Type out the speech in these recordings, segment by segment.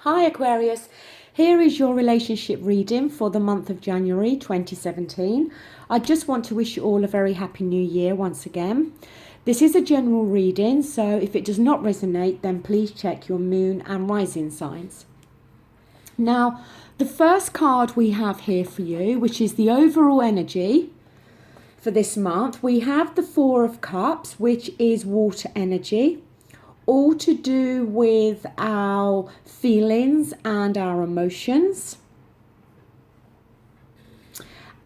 Hi Aquarius, here is your relationship reading for the month of January 2017. I just want to wish you all a very happy new year once again. This is a general reading, so if it does not resonate, then please check your moon and rising signs. Now, the first card we have here for you, which is the overall energy for this month, we have the Four of Cups, which is water energy. All to do with our feelings and our emotions.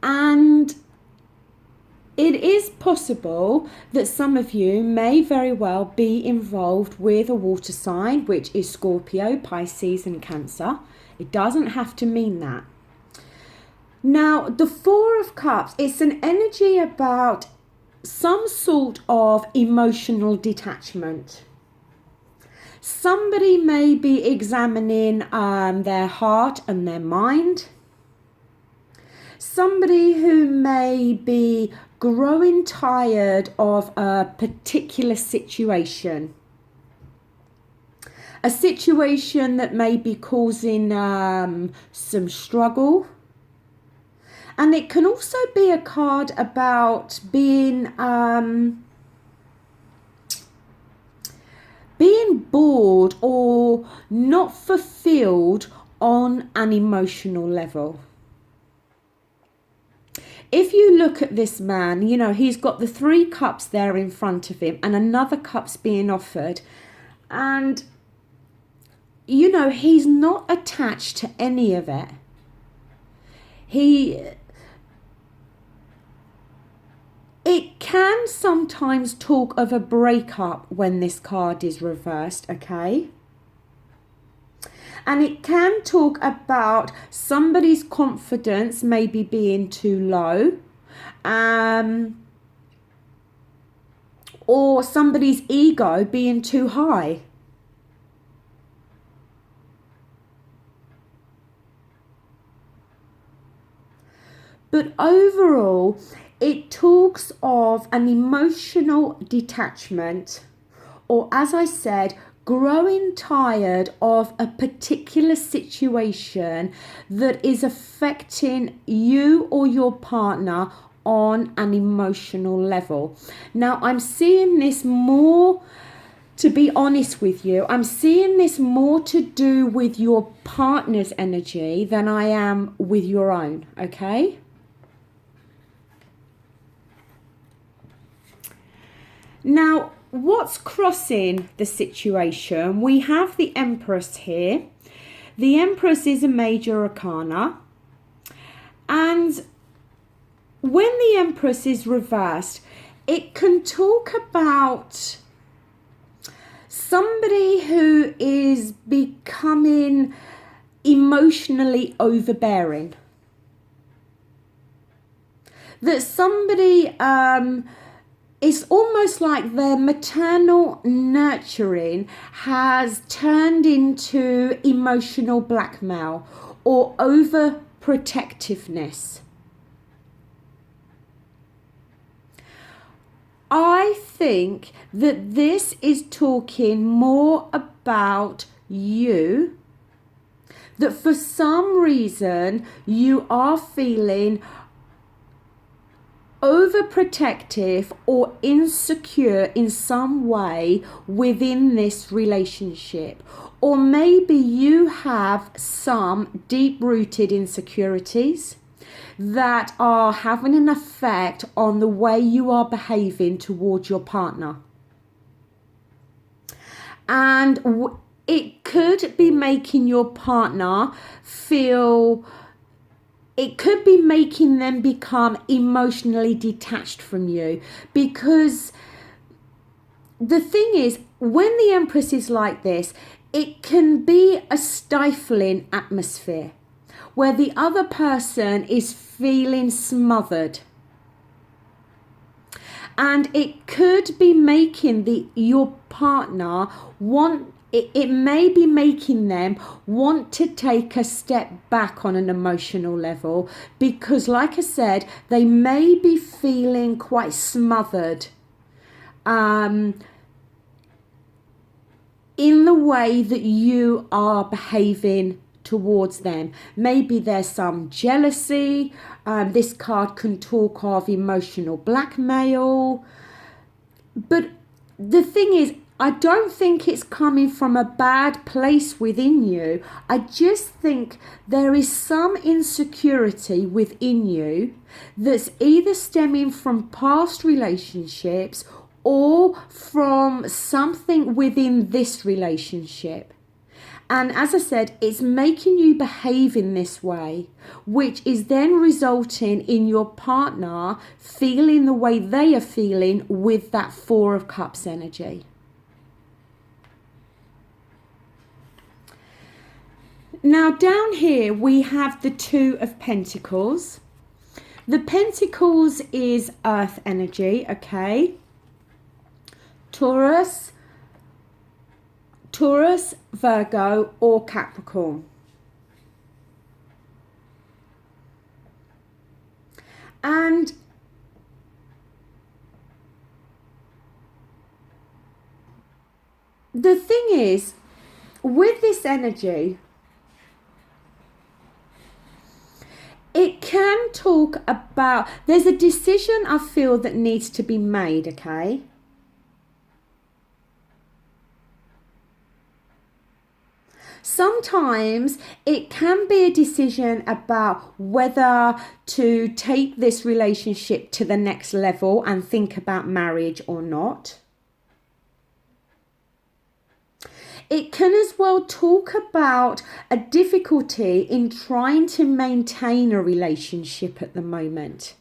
And it is possible that some of you may very well be involved with a water sign, which is Scorpio, Pisces and Cancer. It doesn't have to mean that. Now, the Four of Cups, it's an energy about some sort of emotional detachment. Somebody may be examining their heart and their mind. Somebody who may be growing tired of a particular situation. A situation that may be causing some struggle. And it can also be a card about being bored or not fulfilled on an emotional level. If you look at this man, you know, he's got the Three Cups there in front of him and another cup's being offered. And, you know, he's not attached to any of it. It can sometimes talk of a breakup when this card is reversed, okay? And it can talk about somebody's confidence maybe being too low, or somebody's ego being too high. But overall, it talks of an emotional detachment, or as I said, growing tired of a particular situation that is affecting you or your partner on an emotional level. Now, I'm seeing this more, to be honest with you, I'm seeing this more to do with your partner's energy than I am with your own, okay? Now, what's crossing the situation? We have the Empress here. The Empress is a major arcana. And when the Empress is reversed, it can talk about somebody who is becoming emotionally overbearing. That somebody it's almost like their maternal nurturing has turned into emotional blackmail or overprotectiveness. I think that this is talking more about you, that for some reason you are feeling overprotective or insecure in some way within this relationship, or maybe you have some deep-rooted insecurities that are having an effect on the way you are behaving towards your partner, and it could be making your partner feel, it could be making them become emotionally detached from you. Because the thing is, when the Empress is like this, it can be a stifling atmosphere where the other person is feeling smothered. And it could be making your partner want, it may be making them want to take a step back on an emotional level, because like I said, they may be feeling quite smothered in the way that you are behaving towards them. Maybe there's some jealousy. This card can talk of emotional blackmail. But the thing is, I don't think it's coming from a bad place within you. I just think there is some insecurity within you that's either stemming from past relationships or from something within this relationship. And as I said, it's making you behave in this way, which is then resulting in your partner feeling the way they are feeling with that Four of Cups energy. Now down here we have the Two of Pentacles. The Pentacles is earth energy, okay? Taurus, Virgo or Capricorn. And the thing is, with this energy, it can talk about, there's a decision I feel that needs to be made, okay? Sometimes it can be a decision about whether to take this relationship to the next level and think about marriage or not. It can as well talk about a difficulty in trying to maintain a relationship at the moment.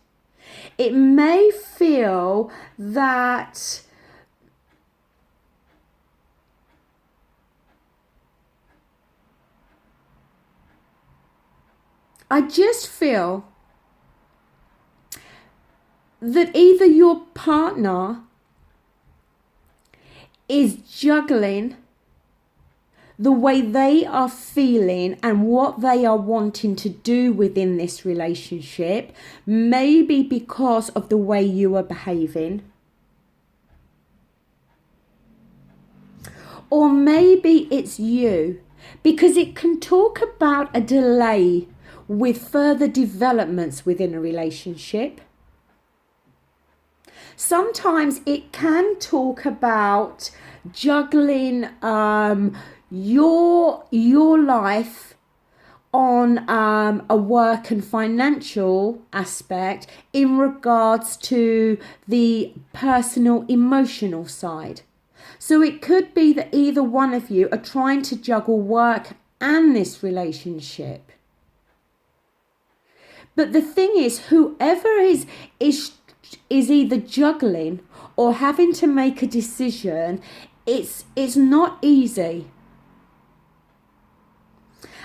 It may feel that I just feel that either your partner is juggling the way they are feeling and what they are wanting to do within this relationship, maybe because of the way you are behaving. Or maybe it's you, because it can talk about a delay with further developments within a relationship. Sometimes it can talk about juggling your life on a work and financial aspect in regards to the personal emotional side. So it could be that either one of you are trying to juggle work and this relationship. But the thing is, whoever is either juggling or having to make a decision, it's not easy.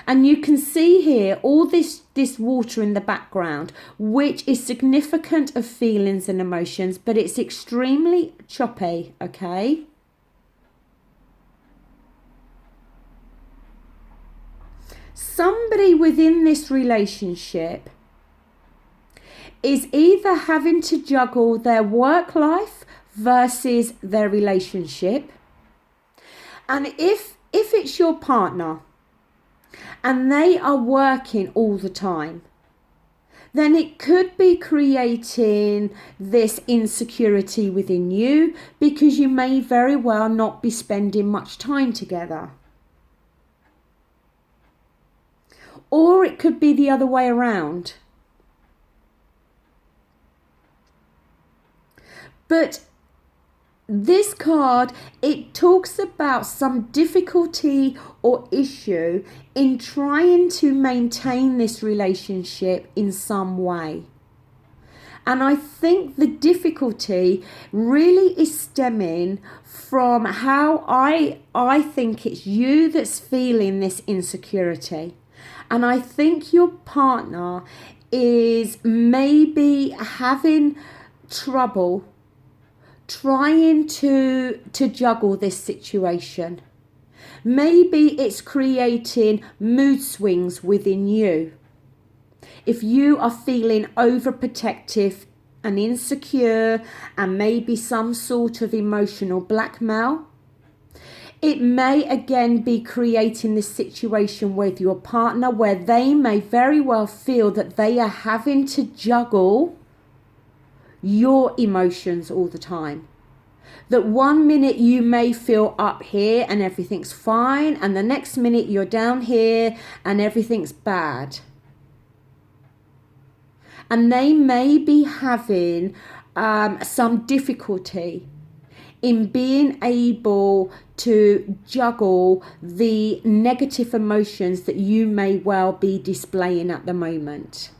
And you can see here all this water in the background, which is significant of feelings and emotions, but it's extremely choppy, okay? Somebody within this relationship is either having to juggle their work life versus their relationship. And if it's your partner and they are working all the time, then it could be creating this insecurity within you, because you may very well not be spending much time together. Or it could be the other way around. But this card, it talks about some difficulty or issue in trying to maintain this relationship in some way. And I think the difficulty really is stemming from how I think it's you that's feeling this insecurity. And I think your partner is maybe having trouble trying to juggle this situation. Maybe it's creating mood swings within you. If you are feeling overprotective and insecure and maybe some sort of emotional blackmail, It may again be creating this situation with your partner where they may very well feel that they are having to juggle your emotions all the time. That one minute you may feel up here and everything's fine, and the next minute you're down here and everything's bad. And they may be having some difficulty in being able to juggle the negative emotions that you may well be displaying at the moment.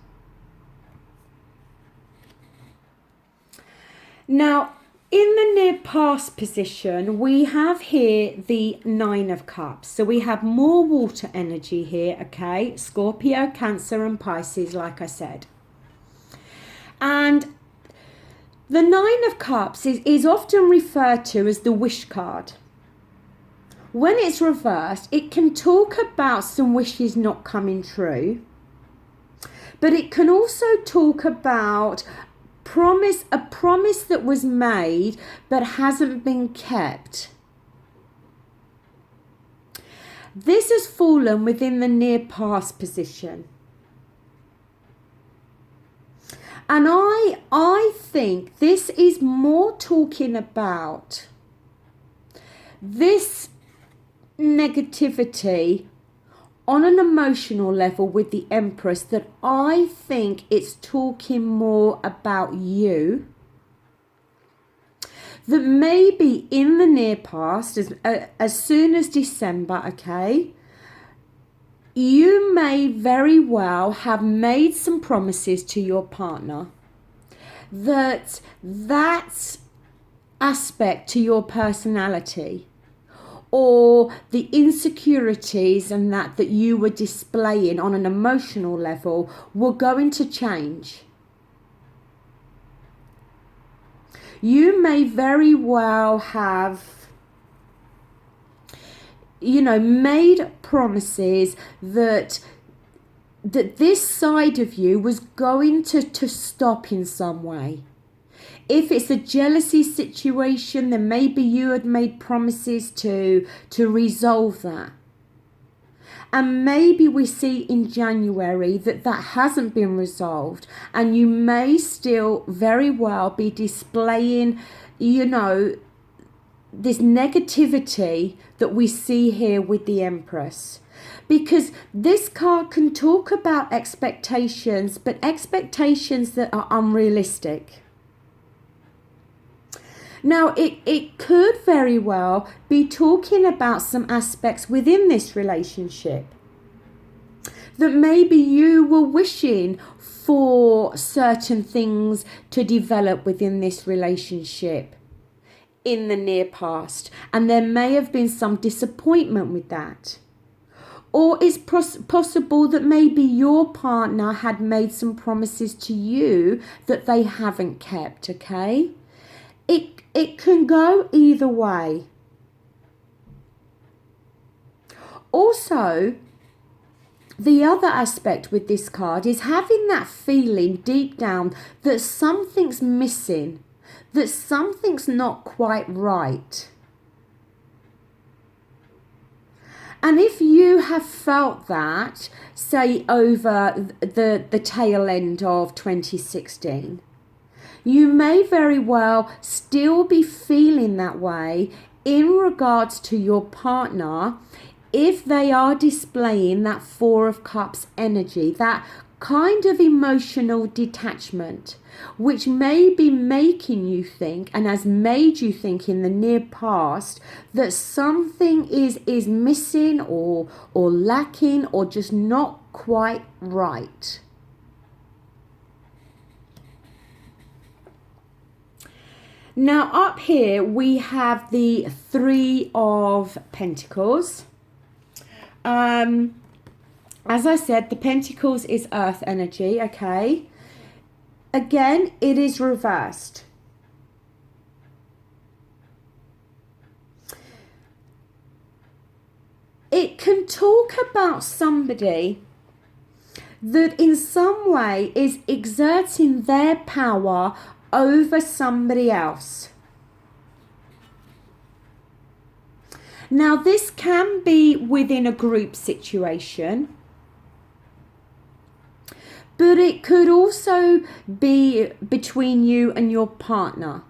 Now, in the near past position, we have here the Nine of Cups. So we have more water energy here, okay? Scorpio, Cancer and Pisces, like I said. And the Nine of Cups is often referred to as the wish card. When it's reversed, it can talk about some wishes not coming true, but it can also talk about a promise that was made but hasn't been kept. This has fallen within the near past position. And I think this is more talking about this negativity on an emotional level with the Empress, that I think it's talking more about you. That maybe in the near past, as soon as December, okay, you may very well have made some promises to your partner that aspect to your personality, or the insecurities and that you were displaying on an emotional level were going to change. You may very well have, made promises that this side of you was going to stop in some way. If it's a jealousy situation, then maybe you had made promises to resolve that. And maybe we see in January that hasn't been resolved, and you may still very well be displaying, this negativity that we see here with the Empress. Because this card can talk about expectations, but expectations that are unrealistic. Now, it could very well be talking about some aspects within this relationship. That maybe you were wishing for certain things to develop within this relationship in the near past. And there may have been some disappointment with that. Or it's possible that maybe your partner had made some promises to you that they haven't kept, okay? It can go either way. Also, the other aspect with this card is having that feeling deep down that something's missing, that something's not quite right. And if you have felt that, say over the tail end of 2016, you may very well still be feeling that way in regards to your partner if they are displaying that Four of Cups energy, that kind of emotional detachment, which may be making you think, and has made you think in the near past, that something is missing or lacking or just not quite right. Now up here we have the Three of Pentacles. As I said, the Pentacles is earth energy, okay? Again, it is reversed. It can talk about somebody that in some way is exerting their power over somebody else. Now, this can be within a group situation, but it could also be between you and your partner.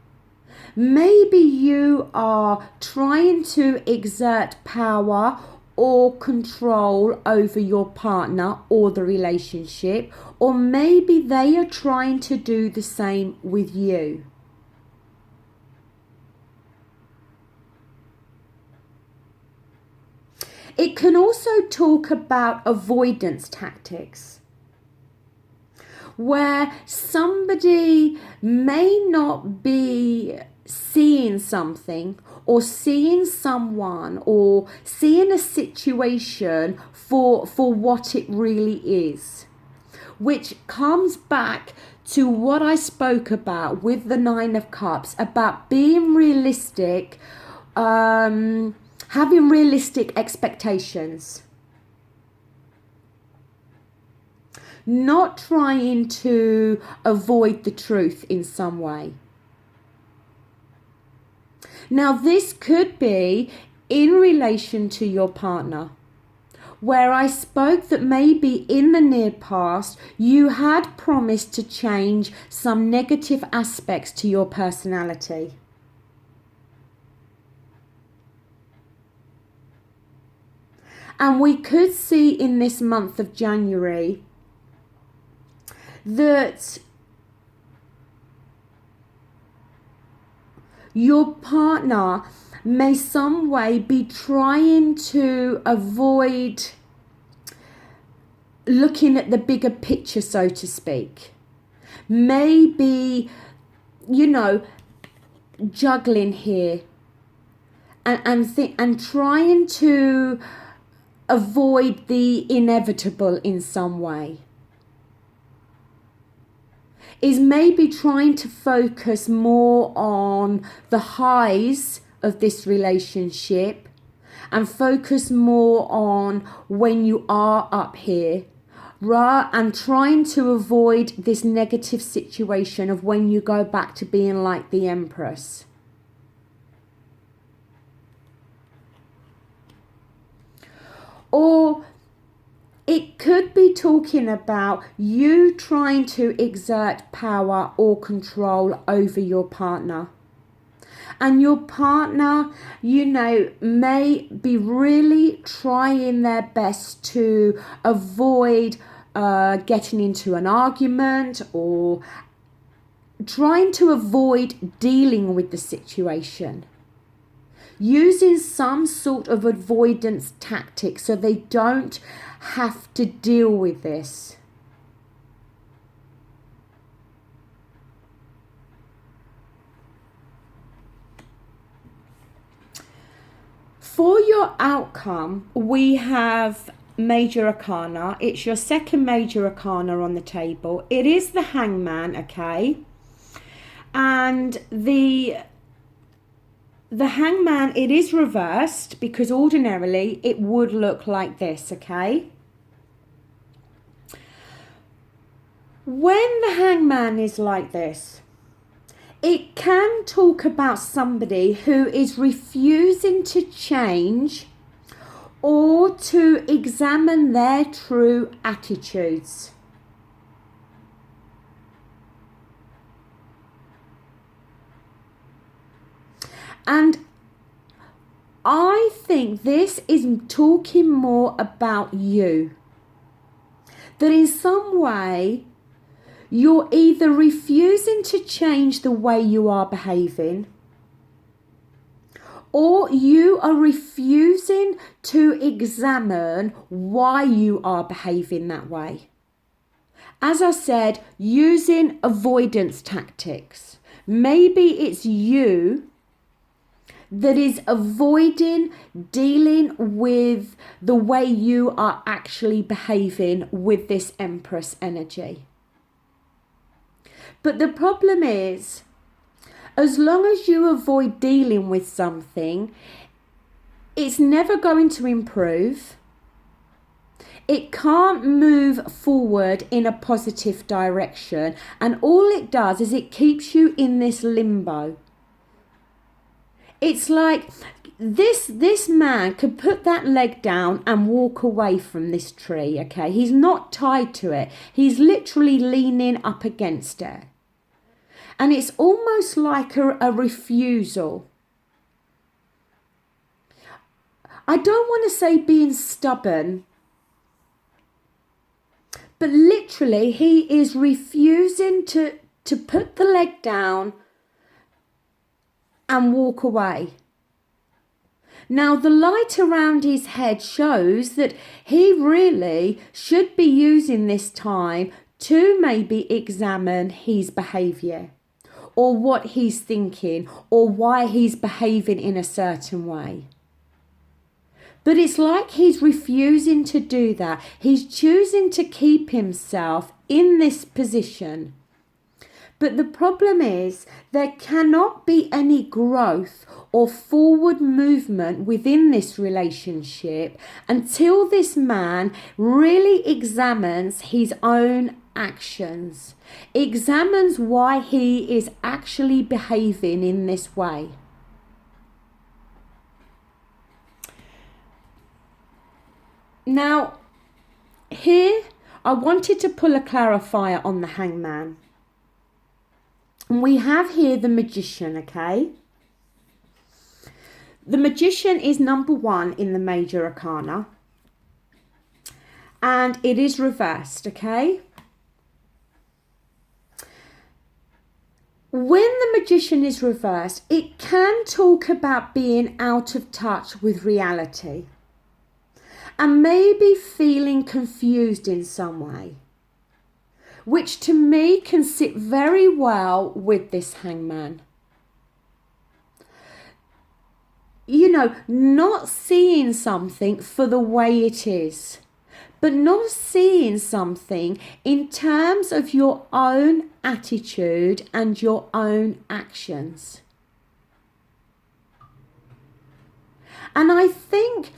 Maybe you are trying to exert power or control over your partner or the relationship, or maybe they are trying to do the same with you. It can also talk about avoidance tactics, where somebody may not be seeing something or seeing someone or seeing a situation for what it really is, which comes back to what I spoke about with the Nine of Cups, about being realistic, having realistic expectations, not trying to avoid the truth in some way. Now, this could be in relation to your partner, where I spoke that maybe in the near past you had promised to change some negative aspects to your personality. And we could see in this month of January that your partner may some way be trying to avoid looking at the bigger picture, so to speak. Maybe, juggling here and trying to avoid the inevitable in some way. Is maybe trying to focus more on the highs of this relationship and focus more on when you are up here, and trying to avoid this negative situation of when you go back to being like the Empress. Or it could be talking about you trying to exert power or control over your partner. And your partner, may be really trying their best to avoid getting into an argument, or trying to avoid dealing with the situation, using some sort of avoidance tactic so they don't have to deal with this. For your outcome, we have Major Arcana. It's your second Major Arcana on the table. It is the Hangman, okay? And the Hangman, it is reversed because ordinarily it would look like this, okay? When the Hangman is like this, it can talk about somebody who is refusing to change or to examine their true attitudes. And I think this is talking more about you. That in some way, you're either refusing to change the way you are behaving, or you are refusing to examine why you are behaving that way. As I said, using avoidance tactics. Maybe it's you that is avoiding dealing with the way you are actually behaving with this Empress energy. But the problem is, as long as you avoid dealing with something, it's never going to improve. It can't move forward in a positive direction. And all it does is it keeps you in this limbo. It's like This man could put that leg down and walk away from this tree, okay? He's not tied to it. He's literally leaning up against it. And it's almost like a refusal. I don't want to say being stubborn, but literally he is refusing to put the leg down and walk away. Now, the light around his head shows that he really should be using this time to maybe examine his behaviour, or what he's thinking, or why he's behaving in a certain way. But it's like he's refusing to do that. He's choosing to keep himself in this position. But the problem is there cannot be any growth or forward movement within this relationship until this man really examines his own actions, examines why he is actually behaving in this way. Now, here I wanted to pull a clarifier on the hangman. And we have here the magician, okay? The magician is number 1 in the major arcana. And it is reversed, okay? When the magician is reversed, it can talk about being out of touch with reality and maybe feeling confused in some way, which to me can sit very well with this hangman. You know, not seeing something for the way it is, but not seeing something in terms of your own attitude and your own actions. And I think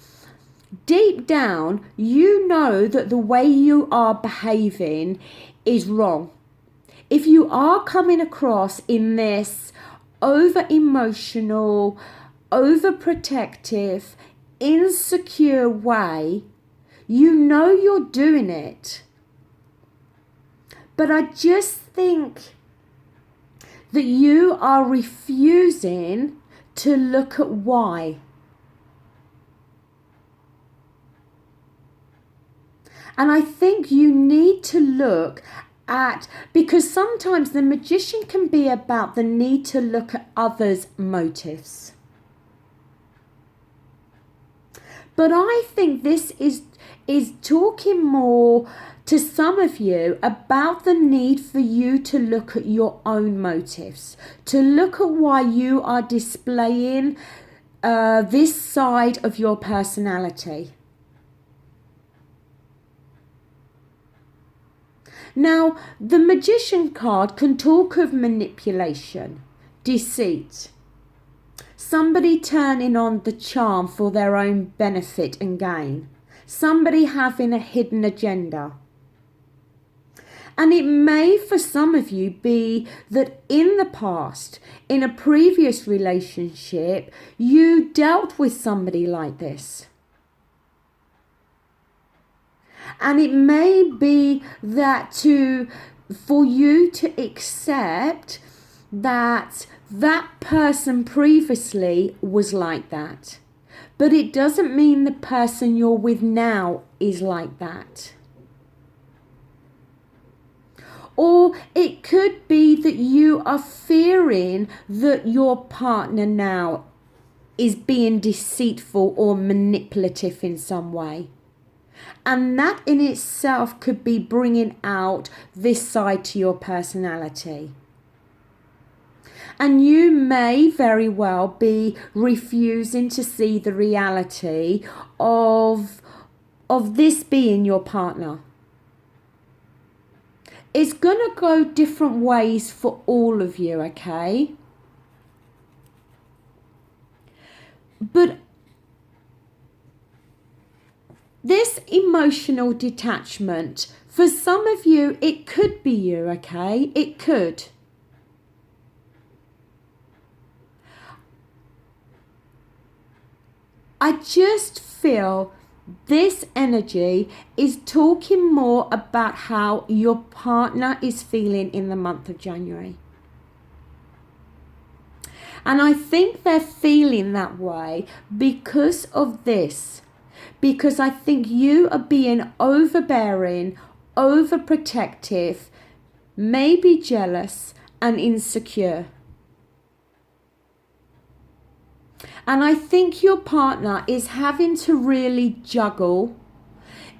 deep down, you know that the way you are behaving is wrong. If you are coming across in this over-emotional, overprotective, insecure way, you know you're doing it. But I just think that you are refusing to look at why. And I think you need to look at, because sometimes the magician can be about the need to look at others' motives. But I think this is talking more to some of you about the need for you to look at your own motives, to look at why you are displaying this side of your personality. Now, the magician card can talk of manipulation, deceit, somebody turning on the charm for their own benefit and gain, somebody having a hidden agenda. And it may, for some of you, be that in the past, in a previous relationship, you dealt with somebody like this. And it may be that for you to accept that that person previously was like that. But it doesn't mean the person you're with now is like that. Or it could be that you are fearing that your partner now is being deceitful or manipulative in some way. And that in itself could be bringing out this side to your personality. And you may very well be refusing to see the reality of this being your partner. It's going to go different ways for all of you, okay? But this emotional detachment, for some of you, it could be you, okay? It could. I just feel this energy is talking more about how your partner is feeling in the month of January. And I think they're feeling that way because of this. Because I think you are being overbearing, overprotective, maybe jealous and insecure. And I think your partner is having to really juggle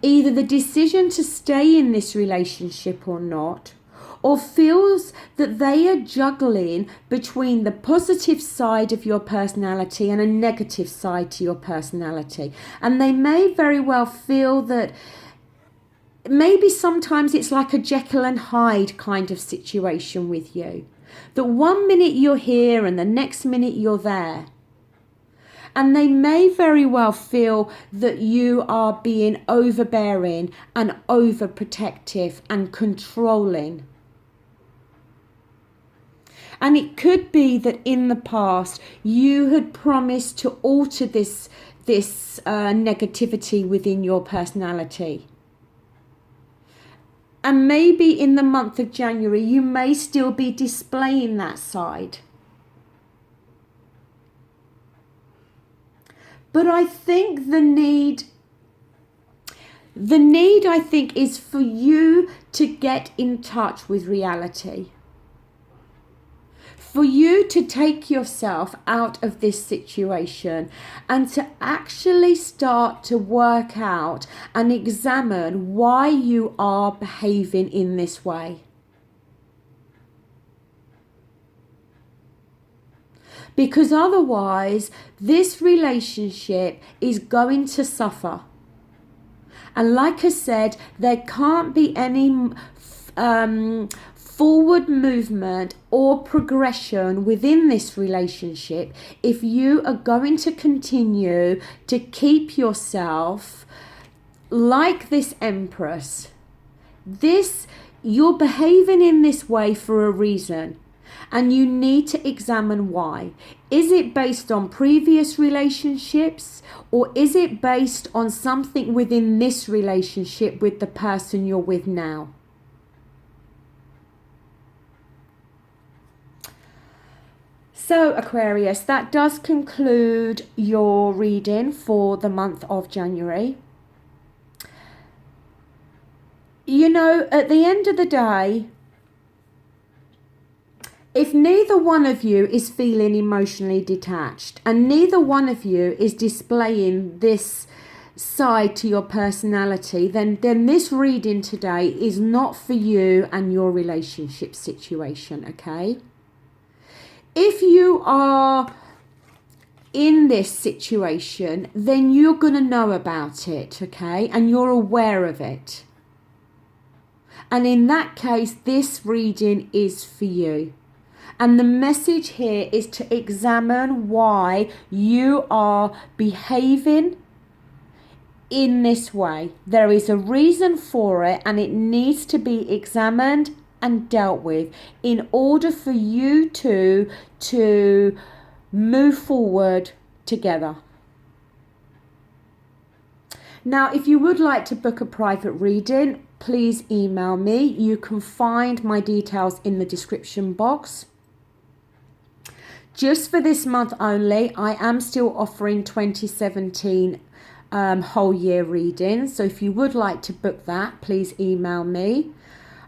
either the decision to stay in this relationship or not, or feels that they are juggling between the positive side of your personality and a negative side to your personality. And they may very well feel that maybe sometimes it's like a Jekyll and Hyde kind of situation with you. That 1 minute you're here and the next minute you're there. And they may very well feel that you are being overbearing and overprotective and controlling. And it could be that in the past you had promised to alter this negativity within your personality. And maybe in the month of January you may still be displaying that side. But I think the need I think is for you to get in touch with reality. For you to take yourself out of this situation and to actually start to work out and examine why you are behaving in this way. Because otherwise, this relationship is going to suffer. And like I said, there can't be any forward movement or progression within this relationship if you are going to continue to keep yourself like this Empress. You're behaving in this way for a reason. And you need to examine why. Is it based on previous relationships, or is it based on something within this relationship with the person you're with now? So Aquarius, that does conclude your reading for the month of January. You know, at the end of the day, if neither one of you is feeling emotionally detached and neither one of you is displaying this side to your personality, then this reading today is not for you and your relationship situation, okay? If you are in this situation, then you're going to know about it, okay? And you're aware of it. And in that case, this reading is for you. And the message here is to examine why you are behaving in this way. There is a reason for it, and it needs to be examined and dealt with in order for you to move forward together. Now, if you would like to book a private reading, please email me. You can find my details in the description box. Just for this month only, I am still offering 2017 whole year readings. So if you would like to book that, please email me.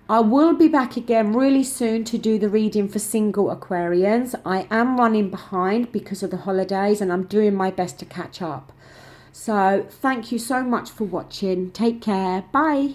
I will be back again really soon to do the reading for single Aquarians. I am running behind because of the holidays and I'm doing my best to catch up. So thank you so much for watching. Take care. Bye.